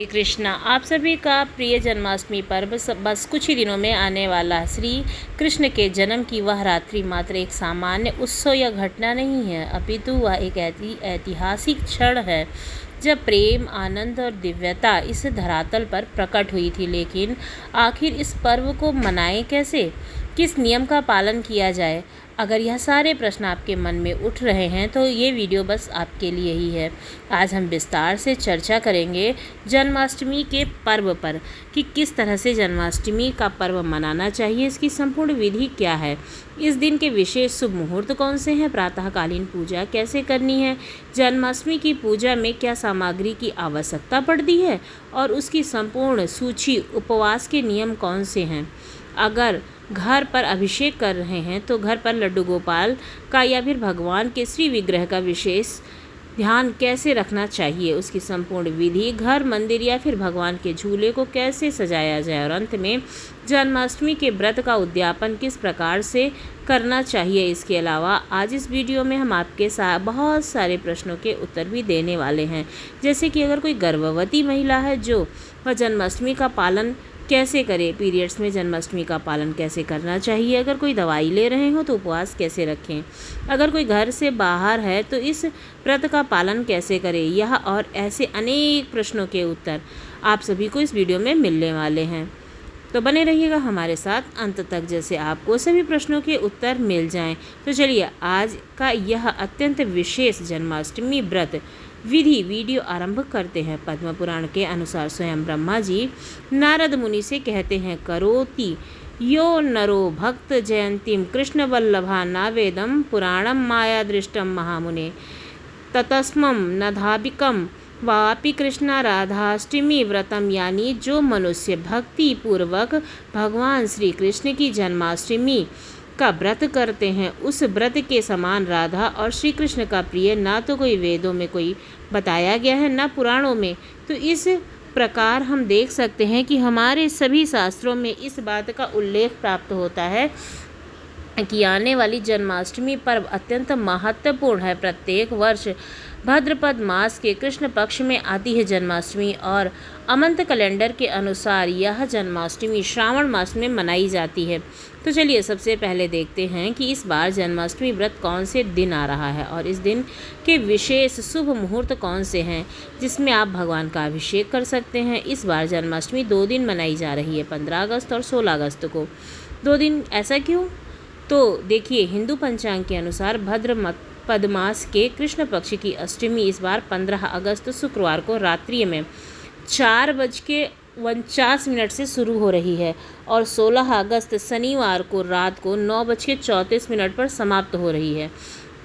श्री कृष्णा, आप सभी का प्रिय जन्माष्टमी पर्व बस कुछ ही दिनों में आने वाला श्री कृष्ण के जन्म की वह रात्रि मात्र एक सामान्य उत्सव या घटना नहीं है, अपितु वह एक ऐतिहासिक क्षण है जब प्रेम, आनंद और दिव्यता इस धरातल पर प्रकट हुई थी। लेकिन आखिर इस पर्व को मनाएं कैसे, किस नियम का पालन किया जाए? अगर यह सारे प्रश्न आपके मन में उठ रहे हैं तो ये वीडियो बस आपके लिए ही है। आज हम विस्तार से चर्चा करेंगे जन्माष्टमी के पर्व पर कि किस तरह से जन्माष्टमी का पर्व मनाना चाहिए, इसकी संपूर्ण विधि क्या है, इस दिन के विशेष शुभ मुहूर्त कौन से हैं, प्रातःकालीन पूजा कैसे करनी है, जन्माष्टमी की पूजा में क्या सामग्री की आवश्यकता पड़ती है और उसकी संपूर्ण सूची, उपवास के नियम कौन से हैं। अगर घर पर अभिषेक कर रहे हैं तो घर पर लड्डू गोपाल का या फिर भगवान के श्री विग्रह का विशेष ध्यान कैसे रखना चाहिए, उसकी संपूर्ण विधि, घर, मंदिर या फिर भगवान के झूले को कैसे सजाया जाए और अंत में जन्माष्टमी के व्रत का उद्यापन किस प्रकार से करना चाहिए। इसके अलावा आज इस वीडियो में हम आपके साथ बहुत सारे प्रश्नों के उत्तर भी देने वाले हैं, जैसे कि अगर कोई गर्भवती महिला है जो वह जन्माष्टमी का पालन कैसे करें, पीरियड्स में जन्माष्टमी का पालन कैसे करना चाहिए, अगर कोई दवाई ले रहे हो तो उपवास कैसे रखें, अगर कोई घर से बाहर है तो इस व्रत का पालन कैसे करें। यह और ऐसे अनेक प्रश्नों के उत्तर आप सभी को इस वीडियो में मिलने वाले हैं, तो बने रहिएगा हमारे साथ अंत तक, जैसे आपको सभी प्रश्नों के उत्तर मिल जाएं। तो चलिए आज का यह अत्यंत विशेष जन्माष्टमी व्रत विधि वीडियो आरंभ करते हैं। पद्म पुराण के अनुसार स्वयं ब्रह्मा जी नारद मुनि से कहते हैं, करोति यो नरो भक्त जयंतीम कृष्ण वल्लभा नावेदम पुराणम माया दृष्टम महामुने ततस्मम नधाबिकम वापि कृष्णा राधाष्टमी व्रतम, यानी जो मनुष्य भक्ति पूर्वक भगवान श्री कृष्ण की जन्माष्टमी का व्रत करते हैं, उस व्रत के समान राधा और श्री कृष्ण का प्रिय ना तो कोई वेदों में कोई बताया गया है ना पुराणों में। तो इस प्रकार हम देख सकते हैं कि हमारे सभी शास्त्रों में इस बात का उल्लेख प्राप्त होता है कि आने वाली जन्माष्टमी पर्व अत्यंत महत्वपूर्ण है। प्रत्येक वर्ष भाद्रपद मास के कृष्ण पक्ष में आती है जन्माष्टमी और अमंत कैलेंडर के अनुसार यह जन्माष्टमी श्रावण मास में मनाई जाती है। तो चलिए सबसे पहले देखते हैं कि इस बार जन्माष्टमी व्रत कौन से दिन आ रहा है और इस दिन के विशेष शुभ मुहूर्त कौन से हैं जिसमें आप भगवान का अभिषेक कर सकते हैं। इस बार जन्माष्टमी 2 दिन मनाई जा रही है, 15 अगस्त और 16 अगस्त को। 2 दिन, ऐसा क्यों? तो देखिए, हिंदू पंचांग के अनुसार भाद्रपद मास के कृष्ण पक्ष की अष्टमी इस बार 15 अगस्त शुक्रवार को रात्रि में 4:49 से शुरू हो रही है और 16 अगस्त शनिवार को रात को 9:34 पर समाप्त हो रही है।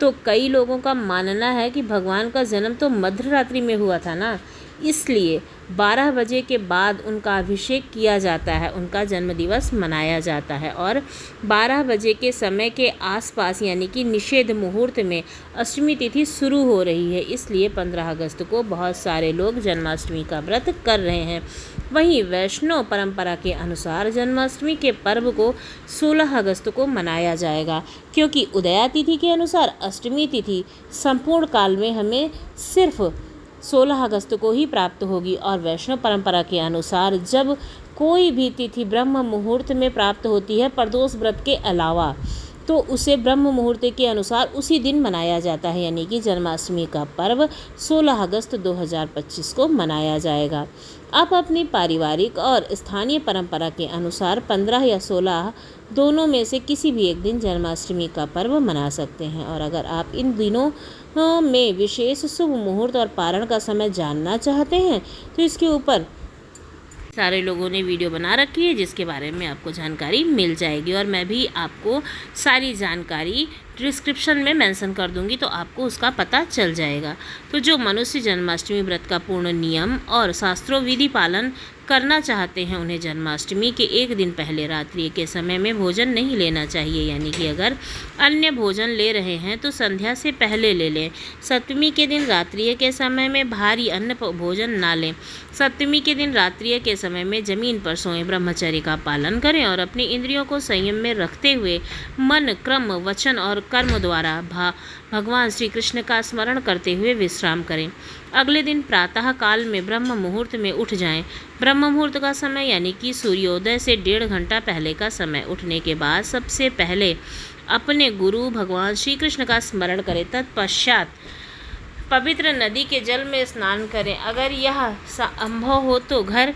तो कई लोगों का मानना है कि भगवान का जन्म तो मध्य रात्रि में हुआ था ना, इसलिए 12 बजे के बाद उनका अभिषेक किया जाता है, उनका जन्मदिवस मनाया जाता है और 12 बजे के समय के आसपास यानी कि निषेध मुहूर्त में अष्टमी तिथि शुरू हो रही है, इसलिए 15 अगस्त को बहुत सारे लोग जन्माष्टमी का व्रत कर रहे हैं। वहीं वैष्णव परंपरा के अनुसार जन्माष्टमी के पर्व को 16 अगस्त को मनाया जाएगा, क्योंकि उदया तिथि के अनुसार अष्टमी तिथि संपूर्ण काल में हमें सिर्फ 16 अगस्त को ही प्राप्त होगी और वैष्णव परंपरा के अनुसार जब कोई भी तिथि ब्रह्म मुहूर्त में प्राप्त होती है प्रदोष व्रत के अलावा, तो उसे ब्रह्म मुहूर्त के अनुसार उसी दिन मनाया जाता है, यानी कि जन्माष्टमी का पर्व 16 अगस्त 2025 को मनाया जाएगा। आप अपनी पारिवारिक और स्थानीय परंपरा के अनुसार 15 या 16 दोनों में से किसी भी एक दिन जन्माष्टमी का पर्व मना सकते हैं। और अगर आप इन दिनों में विशेष शुभ मुहूर्त और पारण का समय जानना चाहते हैं तो इसके ऊपर सारे लोगों ने वीडियो बना रखी है जिसके बारे में आपको जानकारी मिल जाएगी और मैं भी आपको सारी जानकारी डिस्क्रिप्शन में मेंशन कर दूंगी, तो आपको उसका पता चल जाएगा। तो जो मनुष्य जन्माष्टमी व्रत का पूर्ण नियम और शास्त्रों विधि पालन करना चाहते हैं उन्हें जन्माष्टमी के एक दिन पहले रात्रि के समय में भोजन नहीं लेना चाहिए, यानी कि अगर अन्य भोजन ले रहे हैं तो संध्या से पहले ले लें। सप्तमी के दिन रात्रि के समय में भारी अन्न भोजन ना लें। सप्तमी के दिन रात्रि के समय में जमीन पर सोएं, ब्रह्मचर्य का पालन करें और अपनी इंद्रियों को संयम में रखते हुए मन, क्रम, वचन और कर्म द्वारा भगवान श्री कृष्ण का स्मरण करते हुए विश्राम करें। अगले दिन प्रातः काल में ब्रह्म मुहूर्त में उठ जाएं। ब्रह्म मुहूर्त का समय यानी कि सूर्योदय से 1.5 घंटा पहले का समय। उठने के बाद सबसे पहले अपने गुरु भगवान श्री कृष्ण का स्मरण करें। तत्पश्चात पवित्र नदी के जल में स्नान करें। अगर यह संभव हो तो घर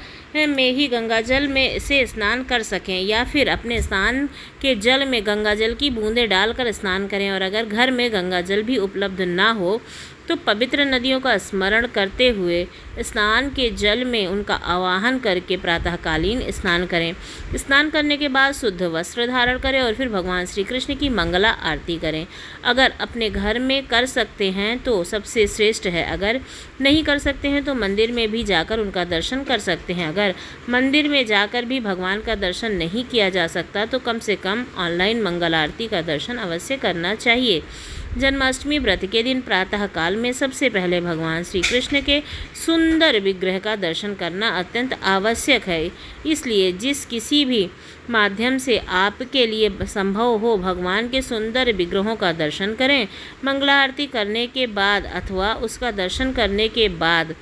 में ही गंगा जल में से स्नान कर सकें या फिर अपने स्नान के जल में गंगा जल की बूंदें डालकर स्नान करें। और अगर घर में गंगा जल भी उपलब्ध ना हो तो पवित्र नदियों का स्मरण करते हुए स्नान के जल में उनका आवाहन करके प्रातःकालीन स्नान करें। स्नान करने के बाद शुद्ध वस्त्र धारण करें और फिर भगवान श्री कृष्ण की मंगला आरती करें। अगर अपने घर में कर सकते हैं तो सबसे श्रेष्ठ है, अगर नहीं कर सकते हैं तो मंदिर में भी जाकर उनका दर्शन कर सकते हैं। अगर मंदिर में जाकर भी भगवान का दर्शन नहीं किया जा सकता तो कम से कम ऑनलाइन मंगल आरती का दर्शन अवश्य करना चाहिए। जन्माष्टमी व्रत के दिन प्रातः काल में सबसे पहले भगवान श्री कृष्ण के सुंदर विग्रह का दर्शन करना अत्यंत आवश्यक है। इसलिए जिस किसी भी माध्यम से आपके लिए संभव हो भगवान के सुंदर विग्रहों का दर्शन करें। मंगला आरती करने के बाद अथवा उसका दर्शन करने के बाद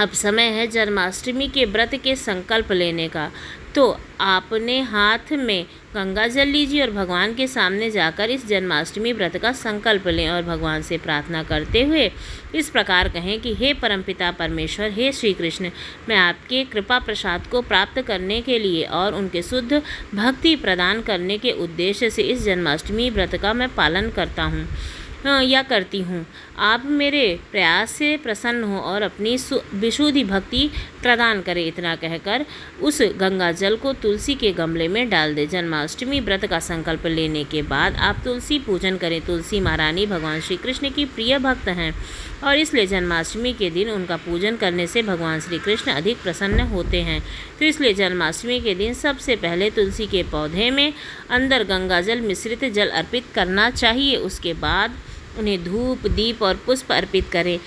अब समय है जन्माष्टमी के व्रत के संकल्प लेने का। तो आपने हाथ में गंगा जल लीजिए और भगवान के सामने जाकर इस जन्माष्टमी व्रत का संकल्प लें और भगवान से प्रार्थना करते हुए इस प्रकार कहें कि हे परमपिता परमेश्वर, हे श्री कृष्ण, मैं आपके कृपा प्रसाद को प्राप्त करने के लिए और उनके शुद्ध भक्ति प्रदान करने के उद्देश्य से इस जन्माष्टमी व्रत का मैं पालन करता हूँ या करती हूँ। आप मेरे प्रयास से प्रसन्न हो और अपनी विशुद्धि भक्ति प्रदान करें। इतना कहकर उस गंगा जल को तुलसी के गमले में डाल दें। जन्माष्टमी व्रत का संकल्प लेने के बाद आप तुलसी पूजन करें। तुलसी महारानी भगवान श्री कृष्ण की प्रिय भक्त हैं और इसलिए जन्माष्टमी के दिन उनका पूजन करने से भगवान श्री कृष्ण अधिक प्रसन्न होते हैं। तो इसलिए जन्माष्टमी के दिन सबसे पहले तुलसी के पौधे में अंदर गंगा जल मिश्रित जल अर्पित करना चाहिए। उसके बाद उन्हें धूप, दीप और पुष्प अर्पित करें।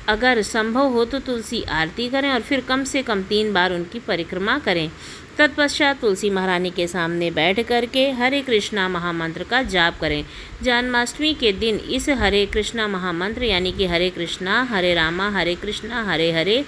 अगर संभव हो तो तुलसी आरती करें और फिर कम से कम 3 बार उनकी परिक्रमा करें। तत्पश्चात तुलसी महारानी के सामने बैठ करके हरे कृष्णा महामंत्र का जाप करें। जन्माष्टमी के दिन इस हरे कृष्णा महामंत्र यानी कि हरे कृष्णा हरे रामा हरे कृष्णा हरे हरे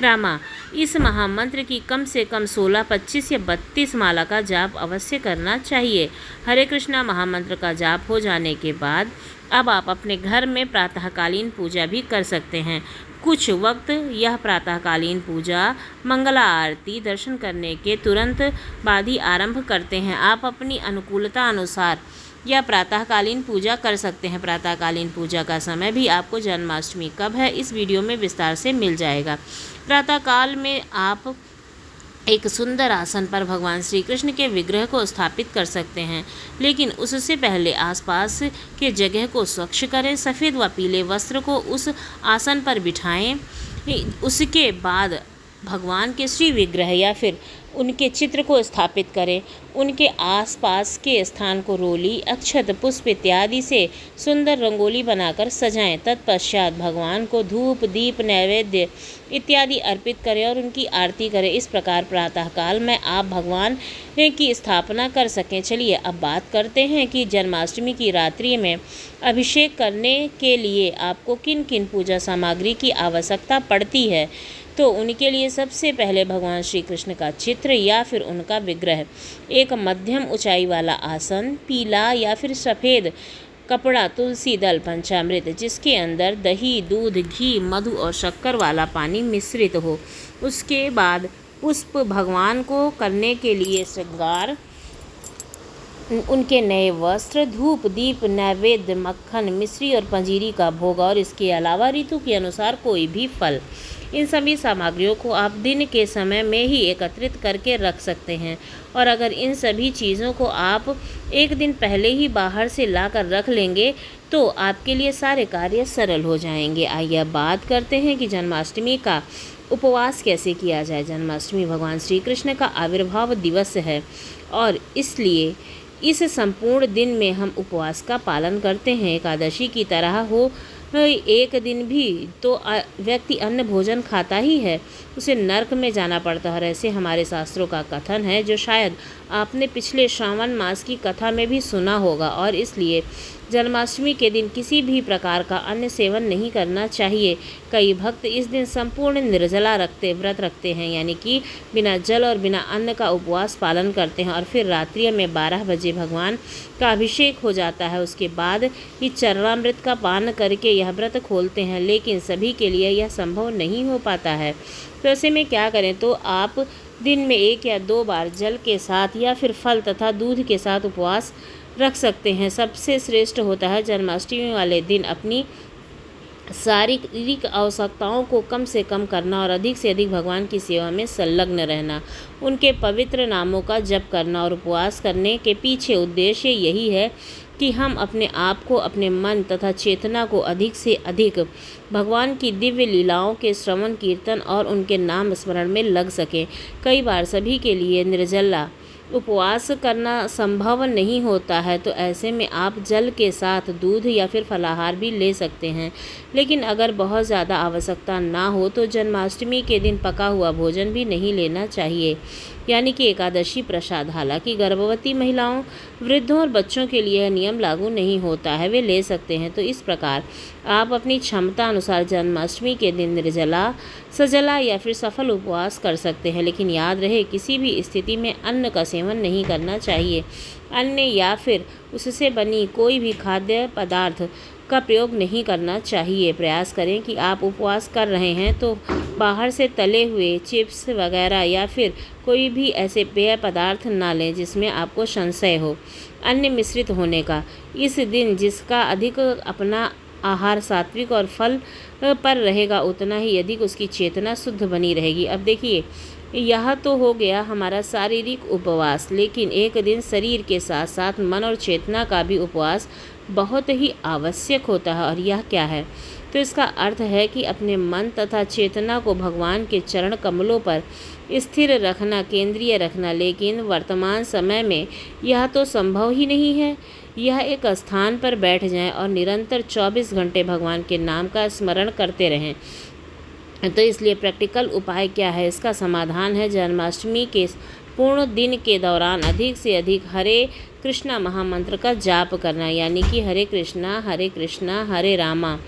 रामा, इस महामंत्र की कम से कम 16, 25 या 32 माला का जाप अवश्य करना चाहिए। हरे कृष्णा महामंत्र का जाप हो जाने के बाद अब आप अपने घर में प्रातःकालीन पूजा भी कर सकते हैं। कुछ वक्त यह प्रातःकालीन पूजा मंगला आरती दर्शन करने के तुरंत बाद ही आरंभ करते हैं। आप अपनी अनुकूलता अनुसार यह प्रातःकालीन पूजा कर सकते हैं। प्रातःकालीन पूजा का समय भी आपको जन्माष्टमी कब है इस वीडियो में विस्तार से मिल जाएगा। प्रातःकाल में आप एक सुंदर आसन पर भगवान श्री कृष्ण के विग्रह को स्थापित कर सकते हैं, लेकिन उससे पहले आसपास के जगह को स्वच्छ करें। सफ़ेद व पीले वस्त्र को उस आसन पर बिठाएं। उसके बाद भगवान के श्री विग्रह या फिर उनके चित्र को स्थापित करें। उनके आसपास के स्थान को रोली, अक्षत, पुष्प इत्यादि से सुंदर रंगोली बनाकर सजाएं। तत्पश्चात भगवान को धूप, दीप, नैवेद्य इत्यादि अर्पित करें और उनकी आरती करें। इस प्रकार प्रातःकाल में आप भगवान की स्थापना कर सकें। चलिए अब बात करते हैं कि जन्माष्टमी की रात्रि में अभिषेक करने के लिए आपको किन किन पूजा सामग्री की आवश्यकता पड़ती है। तो उनके लिए सबसे पहले भगवान श्री कृष्ण का चित्र या फिर उनका विग्रह, एक मध्यम ऊंचाई वाला आसन, पीला या फिर सफ़ेद कपड़ा, तुलसी दल, पंचामृत जिसके अंदर दही, दूध, घी, मधु और शक्कर वाला पानी मिश्रित हो। उसके बाद पुष्प, भगवान को करने के लिए श्रृंगार, उनके नए वस्त्र, धूप, दीप, नैवेद्य, मक्खन, मिश्री और पंजीरी का भोग और इसके अलावा ऋतु के अनुसार कोई भी फल। इन सभी सामग्रियों को आप दिन के समय में ही एकत्रित करके रख सकते हैं और अगर इन सभी चीज़ों को आप एक दिन पहले ही बाहर से लाकर रख लेंगे तो आपके लिए सारे कार्य सरल हो जाएंगे। आइए अब बात करते हैं कि जन्माष्टमी का उपवास कैसे किया जाए। जन्माष्टमी भगवान श्री कृष्ण का आविर्भाव दिवस है और इसलिए इस संपूर्ण दिन में हम उपवास का पालन करते हैं। एकादशी की तरह हो एक दिन भी तो व्यक्ति अन्न भोजन खाता ही है। उसे नर्क में जाना पड़ता है। और ऐसे हमारे शास्त्रों का कथन है, जो शायद आपने पिछले श्रावण मास की कथा में भी सुना होगा। और इसलिए जन्माष्टमी के दिन किसी भी प्रकार का अन्न सेवन नहीं करना चाहिए। कई भक्त इस दिन संपूर्ण निर्जला व्रत रखते हैं, यानी कि बिना जल और बिना अन्न का उपवास पालन करते हैं। और फिर रात्रि में 12 बजे भगवान का अभिषेक हो जाता है, उसके बाद ही चरणामृत का पान करके यह व्रत खोलते हैं। लेकिन सभी के लिए यह संभव नहीं हो पाता है। तो ऐसे में क्या करें? तो आप दिन में 1 या 2 बार जल के साथ या फिर फल तथा दूध के साथ उपवास रख सकते हैं। सबसे श्रेष्ठ होता है जन्माष्टमी वाले दिन अपनी शारीरिक आवश्यकताओं को कम से कम करना और अधिक से अधिक भगवान की सेवा में संलग्न रहना, उनके पवित्र नामों का जप करना। और उपवास करने के पीछे उद्देश्य यही है कि हम अपने आप को, अपने मन तथा चेतना को अधिक से अधिक भगवान की दिव्य लीलाओं के श्रवण कीर्तन और उनके नाम स्मरण में लग सकें। कई बार सभी के लिए निर्जला उपवास करना संभव नहीं होता है, तो ऐसे में आप जल के साथ दूध या फिर फलाहार भी ले सकते हैं। लेकिन अगर बहुत ज़्यादा आवश्यकता ना हो तो जन्माष्टमी के दिन पका हुआ भोजन भी नहीं लेना चाहिए, यानी कि एकादशी प्रसाद। हालांकि गर्भवती महिलाओं, वृद्धों और बच्चों के लिए यह नियम लागू नहीं होता है, वे ले सकते हैं। तो इस प्रकार आप अपनी क्षमता अनुसार जन्माष्टमी के दिन निर्जला, सजला या फिर सफल उपवास कर सकते हैं। लेकिन याद रहे, किसी भी स्थिति में अन्न का सेवन नहीं करना चाहिए। अन्न या फिर उससे बनी कोई भी खाद्य पदार्थ का प्रयोग नहीं करना चाहिए। प्रयास करें कि आप उपवास कर रहे हैं तो बाहर से तले हुए चिप्स वगैरह या फिर कोई भी ऐसे पेय पदार्थ ना लें जिसमें आपको संशय हो अन्न मिश्रित होने का। इस दिन जिसका अधिक अपना आहार सात्विक और फल पर रहेगा, उतना ही अधिक उसकी चेतना शुद्ध बनी रहेगी। अब देखिए, यह तो हो गया हमारा शारीरिक उपवास, लेकिन एक दिन शरीर के साथ साथ मन और चेतना का भी उपवास बहुत ही आवश्यक होता है। और यह क्या है? तो इसका अर्थ है कि अपने मन तथा चेतना को भगवान के चरण कमलों पर स्थिर रखना, केंद्रीय रखना। लेकिन वर्तमान समय में यह तो संभव ही नहीं है। यह एक स्थान पर बैठ जाएं और निरंतर 24 घंटे भगवान के नाम का स्मरण करते रहें। तो इसलिए प्रैक्टिकल उपाय क्या है? इसका समाधान है जन्माष्टमी के पूर्ण दिन के दौरान अधिक से अधिक हरे कृष्णा महामंत्र का जाप करना, यानी कि हरे कृष्णा हरे रामा।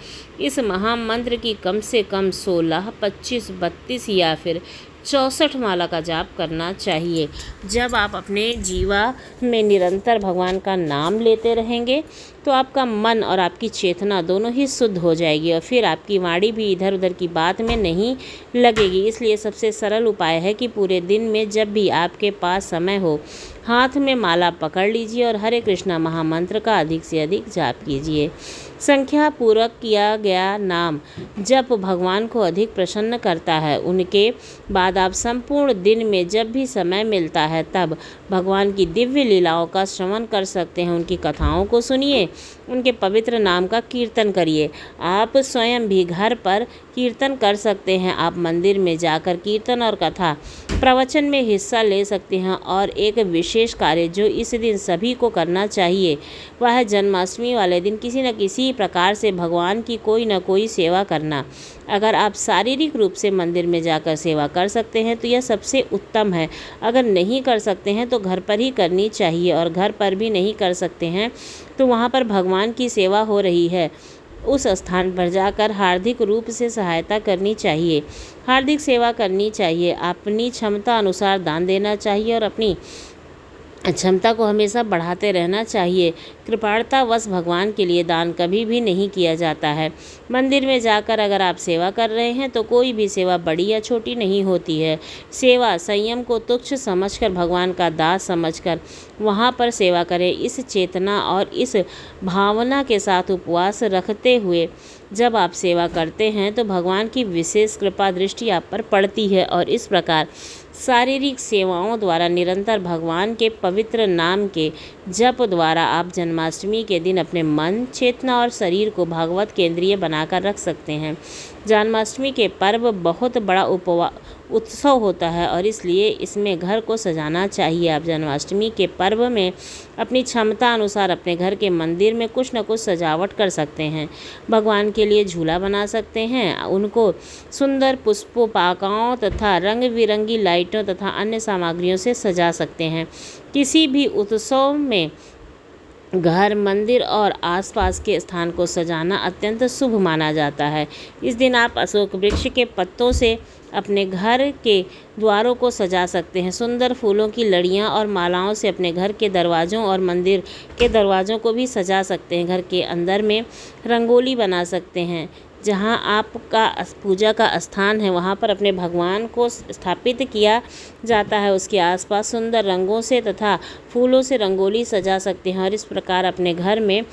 इस महामंत्र की कम से कम 16, 25, 32 या फिर 64 माला का जाप करना चाहिए। जब आप अपने जीवा में निरंतर भगवान का नाम लेते रहेंगे तो आपका मन और आपकी चेतना दोनों ही शुद्ध हो जाएगी और फिर आपकी वाणी भी इधर उधर की बात में नहीं लगेगी। इसलिए सबसे सरल उपाय है कि पूरे दिन में जब भी आपके पास समय हो, हाथ में माला पकड़ लीजिए और हरे कृष्णा महामंत्र का अधिक से अधिक जाप कीजिए। संख्या पूर्वक किया गया नाम जप भगवान को अधिक प्रसन्न करता है। उनके बाद आप संपूर्ण दिन में जब भी समय मिलता है तब भगवान की दिव्य लीलाओं का श्रवण कर सकते हैं। उनकी कथाओं को सुनिए, उनके पवित्र नाम का कीर्तन करिए। आप स्वयं भी घर पर कीर्तन कर सकते हैं। आप मंदिर में जाकर कीर्तन और कथा प्रवचन में हिस्सा ले सकते हैं। और एक विशेष कार्य जो इस दिन सभी को करना चाहिए वह है जन्माष्टमी वाले दिन किसी न किसी प्रकार से भगवान की कोई न कोई सेवा करना। अगर आप शारीरिक रूप से मंदिर में जाकर सेवा कर सकते हैं तो यह सबसे उत्तम है। अगर नहीं कर सकते हैं तो घर पर ही करनी चाहिए, और घर पर भी नहीं कर सकते हैं तो वहाँ पर भगवान की सेवा हो रही है उस स्थान पर जाकर हार्दिक रूप से सहायता करनी चाहिए, हार्दिक सेवा करनी चाहिए। अपनी क्षमता अनुसार दान देना चाहिए और अपनी क्षमता को हमेशा बढ़ाते रहना चाहिए। कृपाणतावश भगवान के लिए दान कभी भी नहीं किया जाता है। मंदिर में जाकर अगर आप सेवा कर रहे हैं तो कोई भी सेवा बड़ी या छोटी नहीं होती है। सेवा संयम को तुच्छ समझकर भगवान का दास समझकर वहाँ पर सेवा करें। इस चेतना और इस भावना के साथ उपवास रखते हुए जब आप सेवा करते हैं तो भगवान की विशेष कृपा दृष्टि आप पर पड़ती है, और इस प्रकार शारीरिक सेवाओं द्वारा निरंतर भगवान के पवित्र नाम के जप द्वारा आप जन्माष्टमी के दिन अपने मन, चेतना और शरीर को भागवत केंद्रीय बनाकर रख सकते हैं। जन्माष्टमी के पर्व बहुत बड़ा उत्सव होता है और इसलिए इसमें घर को सजाना चाहिए। आप जन्माष्टमी के पर्व में अपनी क्षमता अनुसार अपने घर के मंदिर में कुछ न कुछ सजावट कर सकते हैं। भगवान के लिए झूला बना सकते हैं, उनको सुंदर पुष्पों, पाकाओं तथा रंग बिरंगी लाइटों तथा अन्य सामग्रियों से सजा सकते हैं। किसी भी उत्सव में घर, मंदिर और आसपास के स्थान को सजाना अत्यंत शुभ माना जाता है। इस दिन आप अशोक वृक्ष के पत्तों से अपने घर के द्वारों को सजा सकते हैं। सुंदर फूलों की लड़ियाँ और मालाओं से अपने घर के दरवाज़ों और मंदिर के दरवाज़ों को भी सजा सकते हैं। घर के अंदर में रंगोली बना सकते हैं। जहाँ आपका पूजा का स्थान है वहाँ पर अपने भगवान को स्थापित किया जाता है, उसके आसपास सुंदर रंगों से तथा फूलों से रंगोली सजा सकते हैं और इस प्रकार अपने घर में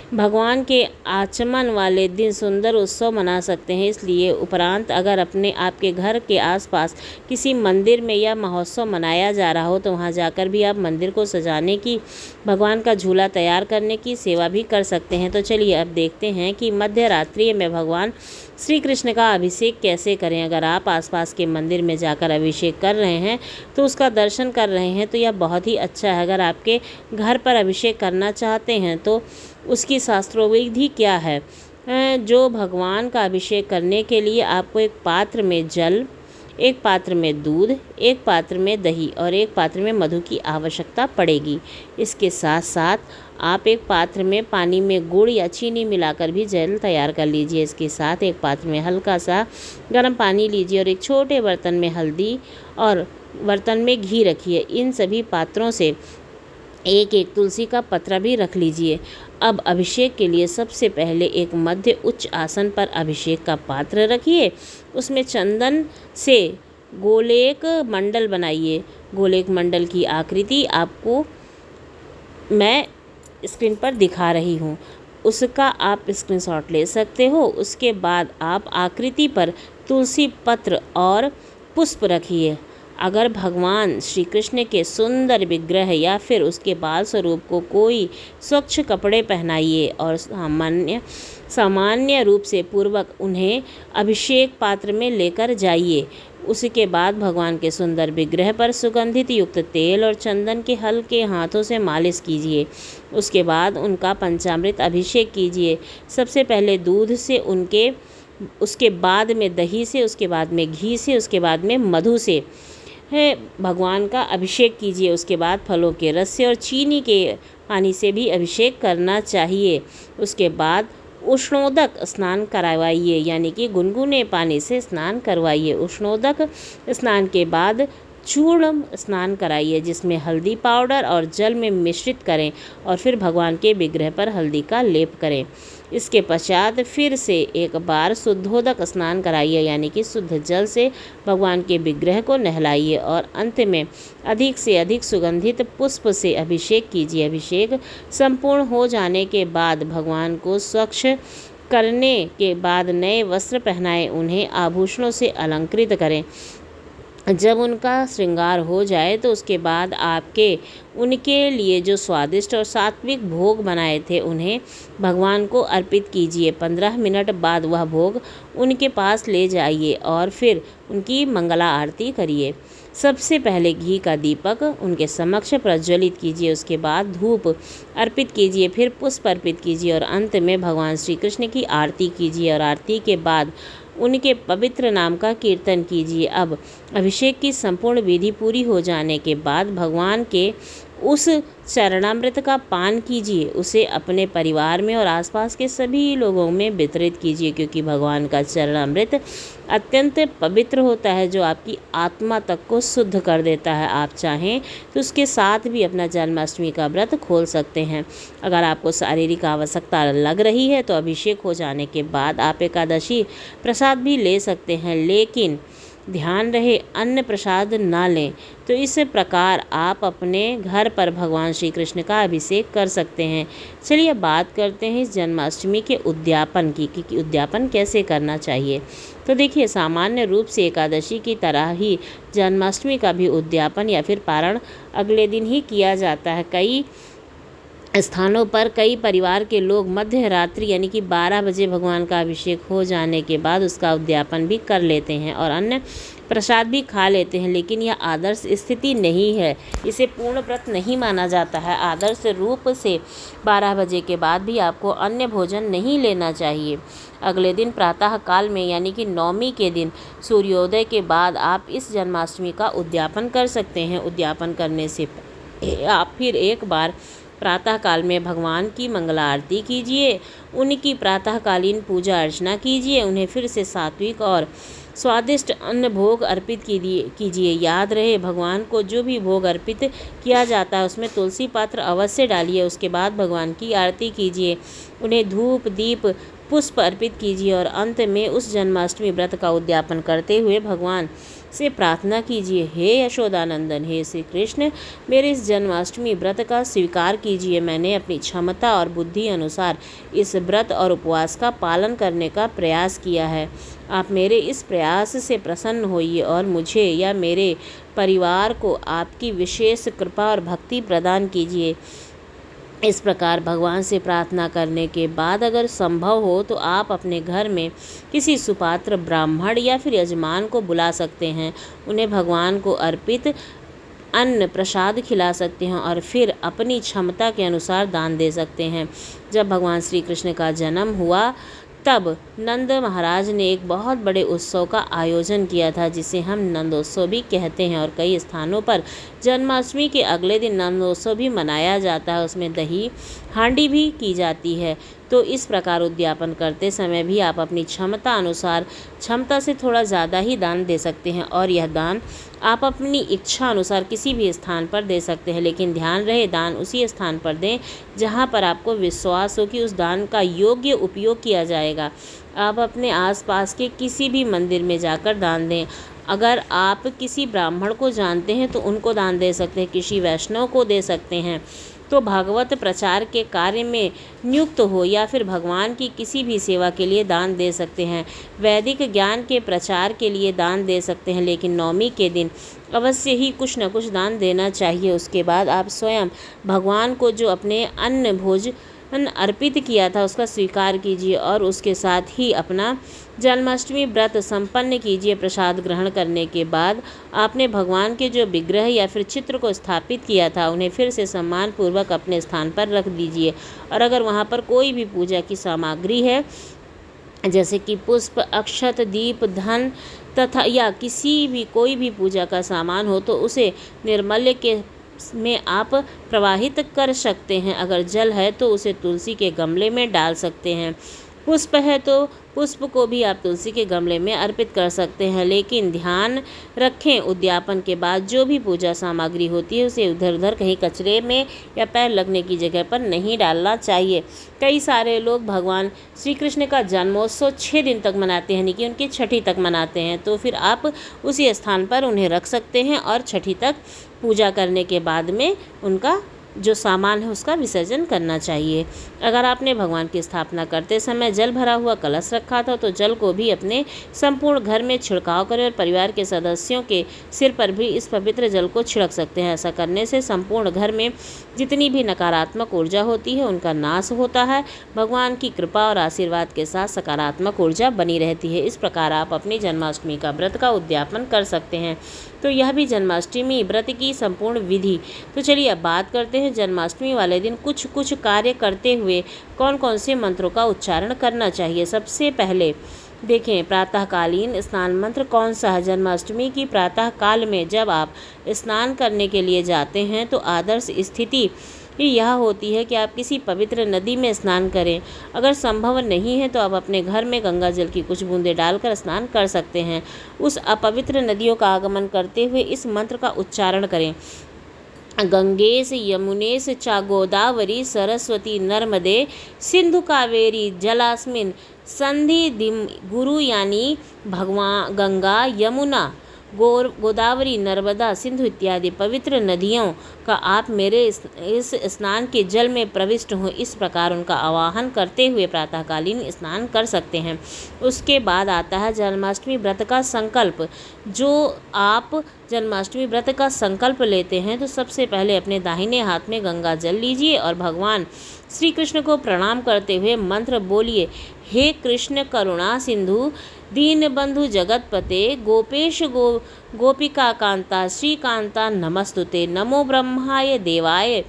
भगवान के आचमन वाले दिन सुंदर उत्सव मना सकते हैं। इसलिए उपरांत अगर अपने आपके घर के आसपास किसी मंदिर में यह महोत्सव मनाया जा रहा हो तो वहां जाकर भी आप मंदिर को सजाने की, भगवान का झूला तैयार करने की सेवा भी कर सकते हैं। तो चलिए अब देखते हैं कि मध्य रात्रि में भगवान श्री कृष्ण का अभिषेक कैसे करें। अगर आप आसपास के मंदिर में जाकर अभिषेक कर रहे हैं तो उसका दर्शन कर रहे हैं तो यह बहुत ही अच्छा है। अगर आपके घर पर अभिषेक करना चाहते हैं तो उसकी शास्त्रोविधि क्या है। जो भगवान का अभिषेक करने के लिए आपको एक पात्र में जल, एक पात्र में दूध, एक पात्र में दही और एक पात्र में मधु की आवश्यकता पड़ेगी। इसके साथ साथ आप एक पात्र में पानी में गुड़ या चीनी मिलाकर भी जल तैयार कर लीजिए। इसके साथ एक पात्र में हल्का सा गर्म पानी लीजिए और एक छोटे बर्तन में हल्दी और बर्तन में घी रखिए। इन सभी पात्रों से एक एक तुलसी का पत्रा भी रख लीजिए। अब अभिषेक के लिए सबसे पहले एक मध्य उच्च आसन पर अभिषेक का पात्र रखिए। उसमें चंदन से गोलेक मंडल बनाइए। गोलेक मंडल की आकृति आपको मैं स्क्रीन पर दिखा रही हूँ, उसका आप स्क्रीनशॉट ले सकते हो। उसके बाद आप आकृति पर तुलसी पत्र और पुष्प रखिए। अगर भगवान श्री कृष्ण के सुंदर विग्रह या फिर उसके बाल स्वरूप को कोई स्वच्छ कपड़े पहनाइए और सामान्य रूप से पूर्वक उन्हें अभिषेक पात्र में लेकर जाइए। उसके बाद भगवान के सुंदर विग्रह पर सुगंधित युक्त तेल और चंदन के हल्के हाथों से मालिश कीजिए। उसके बाद उनका पंचामृत अभिषेक कीजिए। सबसे पहले दूध से, उसके बाद में दही से, उसके बाद में घी से, उसके बाद में मधु से भगवान का अभिषेक कीजिए। उसके बाद फलों के रस से और चीनी के पानी से भी अभिषेक करना चाहिए। उसके बाद उष्णोदक स्नान करवाइए, यानी कि गुनगुने पानी से स्नान करवाइए। उष्णोदक स्नान के बाद चूर्ण स्नान कराइए, जिसमें हल्दी पाउडर और जल में मिश्रित करें और फिर भगवान के विग्रह पर हल्दी का लेप करें। इसके पश्चात फिर से एक बार शुद्धोदक स्नान कराइए, यानी कि शुद्ध जल से भगवान के विग्रह को नहलाइए और अंत में अधिक से अधिक सुगंधित पुष्प से अभिषेक कीजिए। अभिषेक संपूर्ण हो जाने के बाद भगवान को स्वच्छ करने के बाद नए वस्त्र पहनाएं, उन्हें आभूषणों से अलंकृत करें। जब उनका श्रृंगार हो जाए तो उसके बाद उनके लिए जो स्वादिष्ट और सात्विक भोग बनाए थे उन्हें भगवान को अर्पित कीजिए। 15 मिनट बाद वह भोग उनके पास ले जाइए और फिर उनकी मंगला आरती करिए। सबसे पहले घी का दीपक उनके समक्ष प्रज्वलित कीजिए। उसके बाद धूप अर्पित कीजिए, फिर पुष्प अर्पित कीजिए और अंत में भगवान श्री कृष्ण की आरती कीजिए और आरती के बाद उनके पवित्र नाम का कीर्तन कीजिए। अब अभिषेक की संपूर्ण विधि पूरी हो जाने के बाद भगवान के उस चरणामृत का पान कीजिए। उसे अपने परिवार में और आसपास के सभी लोगों में वितरित कीजिए, क्योंकि भगवान का चरणामृत अत्यंत पवित्र होता है, जो आपकी आत्मा तक को शुद्ध कर देता है। आप चाहें तो उसके साथ भी अपना जन्माष्टमी का व्रत खोल सकते हैं। अगर आपको शारीरिक आवश्यकता लग रही है तो अभिषेक हो जाने के बाद आप एकादशी प्रसाद भी ले सकते हैं, लेकिन ध्यान रहे अन्न प्रसाद ना लें। तो इस प्रकार आप अपने घर पर भगवान श्री कृष्ण का अभिषेक कर सकते हैं। चलिए बात करते हैं इस जन्माष्टमी के उद्यापन की, कि उद्यापन कैसे करना चाहिए। तो देखिए, सामान्य रूप से एकादशी की तरह ही जन्माष्टमी का भी उद्यापन या फिर पारण अगले दिन ही किया जाता है। कई स्थानों पर कई परिवार के लोग मध्य रात्रि यानी कि 12 बजे भगवान का अभिषेक हो जाने के बाद उसका उद्यापन भी कर लेते हैं और अन्य प्रसाद भी खा लेते हैं, लेकिन यह आदर्श स्थिति नहीं है। इसे पूर्ण व्रत नहीं माना जाता है। आदर्श रूप से 12 बजे के बाद भी आपको अन्य भोजन नहीं लेना चाहिए। अगले दिन प्रातः काल में यानी कि नवमी के दिन सूर्योदय के बाद आप इस जन्माष्टमी का उद्यापन कर सकते हैं। उद्यापन करने से आप फिर एक बार प्रातः काल में भगवान की मंगला आरती कीजिए, उनकी प्रातःकालीन पूजा अर्चना कीजिए, उन्हें फिर से सात्विक और स्वादिष्ट अन्न भोग अर्पित कीजिए। याद रहे, भगवान को जो भी भोग अर्पित किया जाता है उसमें तुलसी पत्र अवश्य डालिए। उसके बाद भगवान की आरती कीजिए, उन्हें धूप दीप पुष्प अर्पित कीजिए और अंत में उस जन्माष्टमी व्रत का उद्यापन करते हुए भगवान से प्रार्थना कीजिए, हे यशोदानंदन, हे श्री कृष्ण, मेरे इस जन्माष्टमी व्रत का स्वीकार कीजिए। मैंने अपनी क्षमता और बुद्धि अनुसार इस व्रत और उपवास का पालन करने का प्रयास किया है। आप मेरे इस प्रयास से प्रसन्न होइए और मुझे या मेरे परिवार को आपकी विशेष कृपा और भक्ति प्रदान कीजिए। इस प्रकार भगवान से प्रार्थना करने के बाद अगर संभव हो तो आप अपने घर में किसी सुपात्र ब्राह्मण या फिर यजमान को बुला सकते हैं। उन्हें भगवान को अर्पित अन्न प्रसाद खिला सकते हैं और फिर अपनी क्षमता के अनुसार दान दे सकते हैं। जब भगवान श्री कृष्ण का जन्म हुआ तब नंद महाराज ने एक बहुत बड़े उत्सव का आयोजन किया था, जिसे हम नंदोत्सव भी कहते हैं। और कई स्थानों पर जन्माष्टमी के अगले दिन नंदोत्सव भी मनाया जाता है। उसमें दही हांडी भी की जाती है। तो इस प्रकार उद्यापन करते समय भी आप अपनी क्षमता अनुसार क्षमता से थोड़ा ज़्यादा ही दान दे सकते हैं और यह दान आप अपनी इच्छा अनुसार किसी भी स्थान पर दे सकते हैं। लेकिन ध्यान रहे, दान उसी स्थान पर दें जहां पर आपको विश्वास हो कि उस दान का योग्य उपयोग किया जाएगा। आप अपने आसपास के किसी भी मंदिर में जाकर दान दें। अगर आप किसी ब्राह्मण को जानते हैं तो उनको दान दे सकते हैं, किसी वैष्णव को दे सकते हैं तो भागवत प्रचार के कार्य में नियुक्त हो या फिर भगवान की किसी भी सेवा के लिए दान दे सकते हैं। वैदिक ज्ञान के प्रचार के लिए दान दे सकते हैं, लेकिन नवमी के दिन अवश्य ही कुछ न कुछ दान देना चाहिए। उसके बाद आप स्वयं भगवान को जो अपने अन्न भोज अर्पित किया था उसका स्वीकार कीजिए और उसके साथ ही अपना जन्माष्टमी व्रत संपन्न कीजिए। प्रसाद ग्रहण करने के बाद आपने भगवान के जो विग्रह या फिर चित्र को स्थापित किया था उन्हें फिर से सम्मान पूर्वक अपने स्थान पर रख दीजिए। और अगर वहाँ पर कोई भी पूजा की सामग्री है जैसे कि पुष्प, अक्षत, दीप, धन तथा या किसी भी कोई भी पूजा का सामान हो तो उसे निर्मल्य के में आप प्रवाहित कर सकते हैं। अगर जल है तो उसे तुलसी के गमले में डाल सकते हैं। पुष्प है तो पुष्प को भी आप तुलसी के गमले में अर्पित कर सकते हैं। लेकिन ध्यान रखें, उद्यापन के बाद जो भी पूजा सामग्री होती है उसे उधर उधर कहीं कचरे में या पैर लगने की जगह पर नहीं डालना चाहिए। कई सारे लोग भगवान श्री कृष्ण का जन्मोत्सव 6 दिन तक मनाते हैं, यानी कि उनकी छठी तक मनाते हैं। तो फिर आप उसी स्थान पर उन्हें रख सकते हैं और छठी तक पूजा करने के बाद में उनका जो सामान है उसका विसर्जन करना चाहिए। अगर आपने भगवान की स्थापना करते समय जल भरा हुआ कलश रखा था तो जल को भी अपने संपूर्ण घर में छिड़काव करें और परिवार के सदस्यों के सिर पर भी इस पवित्र जल को छिड़क सकते हैं। ऐसा करने से संपूर्ण घर में जितनी भी नकारात्मक ऊर्जा होती है उनका नाश होता है। भगवान की कृपा और आशीर्वाद के साथ सकारात्मक ऊर्जा बनी रहती है। इस प्रकार आप अपनी जन्माष्टमी का व्रत का उद्यापन कर सकते हैं। तो यह भी जन्माष्टमी व्रत की संपूर्ण विधि। तो चलिए अब बात करते हैं जन्माष्टमी वाले दिन कुछ कार्य करते हुए कौन कौन से मंत्रों का उच्चारण करना चाहिए। सबसे पहले देखें, प्रातःकालीन स्नान मंत्र कौन सा है। जन्माष्टमी की प्रातः काल में जब आप स्नान करने के लिए जाते हैं तो आदर्श स्थिति यह होती है कि आप किसी पवित्र नदी में स्नान करें। अगर संभव नहीं है तो आप अपने घर में गंगा जल की कुछ बूंदें डालकर स्नान कर सकते हैं। उस अपवित्र नदियों का आगमन करते हुए इस मंत्र का उच्चारण करें। गंगेश यमुनेश च गोदावरी सरस्वती नर्मदे सिंधु कावेरी जलास्मिन सन्निधिं गुरु, यानी भगवान गंगा, यमुना, गोदावरी, नर्मदा, सिंधु इत्यादि पवित्र नदियों का आप मेरे इस स्नान के जल में प्रविष्ट हों, इस प्रकार उनका आवाहन करते हुए प्रातःकालीन स्नान कर सकते हैं। उसके बाद आता है जन्माष्टमी व्रत का संकल्प। जो आप जन्माष्टमी व्रत का संकल्प लेते हैं तो सबसे पहले अपने दाहिने हाथ में गंगा जल लीजिए और भगवान श्री कृष्ण को प्रणाम करते हुए मंत्र बोलिए, हे कृष्ण करुणा सिंधु दीनबंधु जगतपते गोपेश गोपिका कांता श्रीकांता नमस्तुते। नमो ब्रह्माय देवाय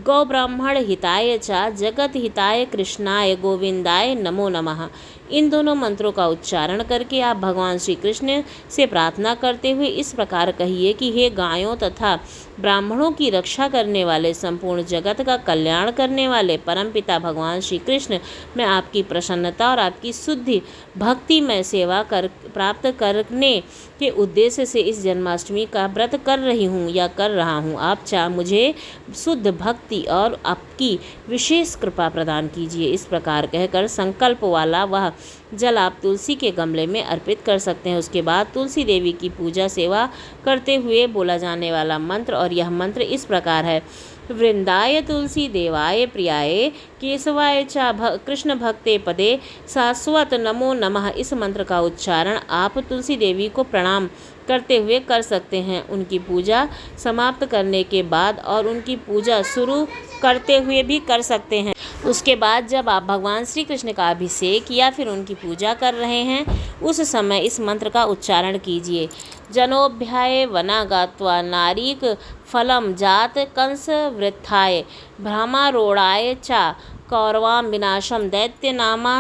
गौ ब्राह्मण हिताय च जगत हिताय कृष्णाय गोविंदाय नमो नमः। इन दोनों मंत्रों का उच्चारण करके आप भगवान श्री कृष्ण से प्रार्थना करते हुए इस प्रकार कहिए कि हे गायों तथा ब्राह्मणों की रक्षा करने वाले, संपूर्ण जगत का कल्याण करने वाले परमपिता भगवान श्री कृष्ण, मैं आपकी प्रसन्नता और आपकी शुद्धि भक्ति में सेवा प्राप्त करने के उद्देश्य से इस जन्माष्टमी का व्रत कर रही हूँ या कर रहा हूँ। आप मुझे शुद्ध भक्ति और आपकी विशेष कृपा प्रदान कीजिए। इस प्रकार कहकर संकल्प वाला वह जल आप तुलसी के गमले में अर्पित कर सकते हैं। उसके बाद तुलसी देवी की पूजा सेवा करते हुए बोला जाने वाला मंत्र, और यह मंत्र इस प्रकार है। वृंदाय तुलसी देवाय प्रियाय केशवाय च कृष्ण भक्ते पदे शाश्वत नमो नमः। इस मंत्र का उच्चारण आप तुलसी देवी को प्रणाम करते हुए कर सकते हैं। उनकी पूजा समाप्त करने के बाद और उनकी पूजा शुरू करते हुए भी कर सकते हैं। उसके बाद जब आप भगवान श्री कृष्ण का अभिषेक या फिर उनकी पूजा कर रहे हैं, उस समय इस मंत्र का उच्चारण कीजिए। जनोभ्याय वना गात्वा नारीक फलम जात कंस वृत्थाय भ्रमारोड़ाय च कौरवां विनाशम दैत्य नामा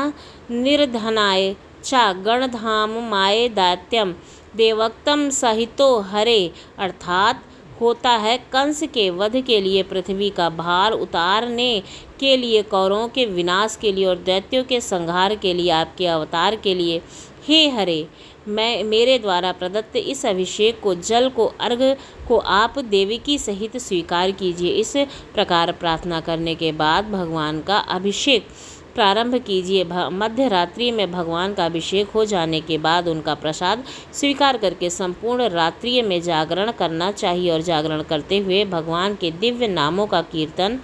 निर्धनाय च गणधाम माये दैत्यम देवक्तम सहितो हरे। अर्थात होता है कंस के वध के लिए, पृथ्वी का भार उतारने के लिए, कौरवों के विनाश के लिए और दैत्यों के संहार के लिए आपके अवतार के लिए। हे हरे, मेरे द्वारा प्रदत्त इस अभिषेक को, जल को, अर्घ को आप देवकी सहित स्वीकार कीजिए। इस प्रकार प्रार्थना करने के बाद भगवान का अभिषेक प्रारंभ कीजिए। मध्य रात्रि में भगवान का अभिषेक हो जाने के बाद उनका प्रसाद स्वीकार करके संपूर्ण रात्रि में जागरण करना चाहिए और जागरण करते हुए भगवान के दिव्य नामों का कीर्तन,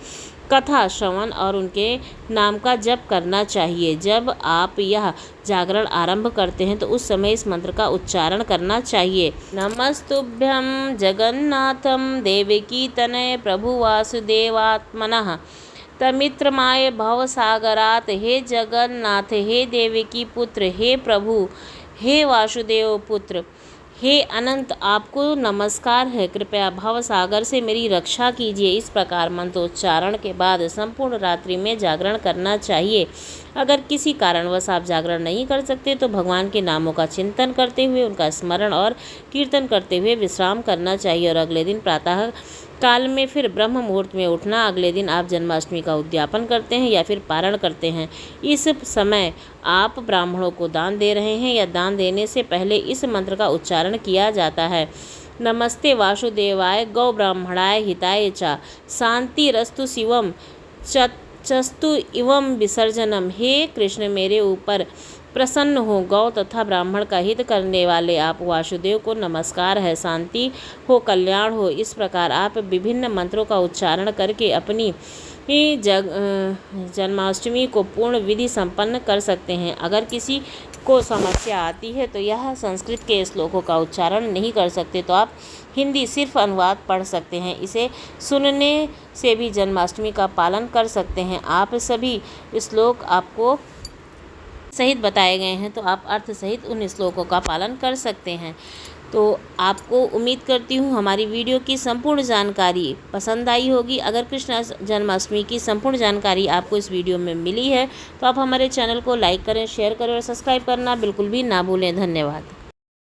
कथा श्रवण और उनके नाम का जप करना चाहिए। जब आप यह जागरण आरंभ करते हैं तो उस समय इस मंत्र का उच्चारण करना चाहिए। नमस्तुभ्यं जगन्नाथम देवकी तनय प्रभु वासुदेवात्मनः तमित्रमाय भवसागरात। हे जगन्नाथ, हे देवकी पुत्र, हे प्रभु, हे वासुदेव पुत्र, हे अनंत, आपको नमस्कार है। कृपया भवसागर से मेरी रक्षा कीजिए। इस प्रकार मंत्रोच्चारण के बाद संपूर्ण रात्रि में जागरण करना चाहिए। अगर किसी कारणवश आप जागरण नहीं कर सकते तो भगवान के नामों का चिंतन करते हुए, उनका स्मरण और कीर्तन करते हुए विश्राम करना चाहिए और अगले दिन प्रातः काल में फिर ब्रह्म मुहूर्त में उठना। अगले दिन आप जन्माष्टमी का उद्यापन करते हैं या फिर पारण करते हैं। इस समय आप ब्राह्मणों को दान दे रहे हैं या दान देने से पहले इस मंत्र का उच्चारण किया जाता है। नमस्ते वासुदेवाय गौ ब्राह्मणाय हिताय च शांतिरस्तु शिवम चस्तु इवम विसर्जनम। हे कृष्ण, मेरे ऊपर प्रसन्न हो। गौ तथा ब्राह्मण का हित करने वाले आप वासुदेव को नमस्कार है। शांति हो, कल्याण हो। इस प्रकार आप विभिन्न मंत्रों का उच्चारण करके अपनी जन्माष्टमी को पूर्ण विधि संपन्न कर सकते हैं। अगर किसी को समस्या आती है तो यह संस्कृत के श्लोकों का उच्चारण नहीं कर सकते तो आप हिंदी सिर्फ अनुवाद पढ़ सकते हैं। इसे सुनने से भी जन्माष्टमी का पालन कर सकते हैं। आप सभी श्लोक आपको सहित बताए गए हैं तो आप अर्थ सहित उन श्लोकों का पालन कर सकते हैं। तो आपको उम्मीद करती हूँ हमारी वीडियो की संपूर्ण जानकारी पसंद आई होगी। अगर कृष्ण जन्माष्टमी की संपूर्ण जानकारी आपको इस वीडियो में मिली है तो आप हमारे चैनल को लाइक करें, शेयर करें और सब्सक्राइब करना बिल्कुल भी ना भूलें। धन्यवाद।